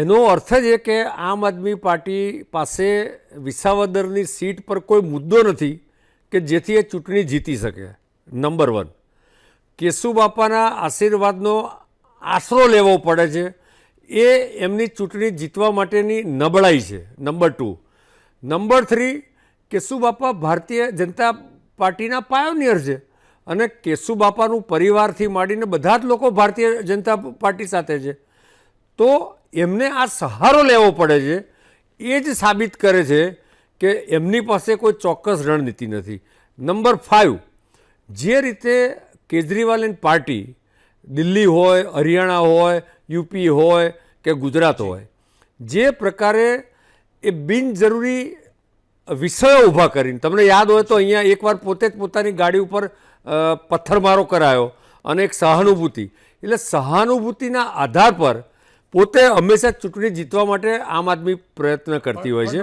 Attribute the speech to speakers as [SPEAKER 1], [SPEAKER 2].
[SPEAKER 1] એનો અર્થ જ એ કે આમ આદમી પાર્ટી પાસે વિસાવદરની સીટ પર કોઈ મુદ્દો નથી કે જેથી એ ચૂંટણી જીતી શકે. નંબર 1, કેશુબાપાના આશીર્વાદનો આશરો લેવો પડે છે, એ એમની ચૂંટણી જીતવા માટેની નબળાઈ છે. નંબર 2. નંબર 3, કેશુબાપા ભારતીય જનતા પાર્ટીના પાયોનિયર છે અને કેશુબાપાનું પરિવારથી માંડીને બધા જ લોકો ભારતીય જનતા પાર્ટી સાથે છે. તો એમને આ સહારો લેવો પડે છે. એ જ સાબિત કરે છે કે એમની પાસે કોઈ ચોક્કસ રણનીતિ નથી. નંબર 5, જે રીતે કેજરીવાલ એન્ડ પાર્ટી દિલ્હી હોય, હરિયાણા હોય, યુપી હોય કે ગુજરાત હોય, જે પ્રકારે એ બિનજરૂરી વિષયો ઊભા કરીને, તમને યાદ હોય તો અહીંયા એકવાર પોતે જ પોતાની ગાડી ઉપર પથ્થરમારો કરાયો અને એક સહાનુભૂતિ, એટલે સહાનુભૂતિના આધાર પર પોતે હંમેશા ચૂંટણી જીતવા માટે આમ આદમી પ્રયત્ન કરતી હોય છે.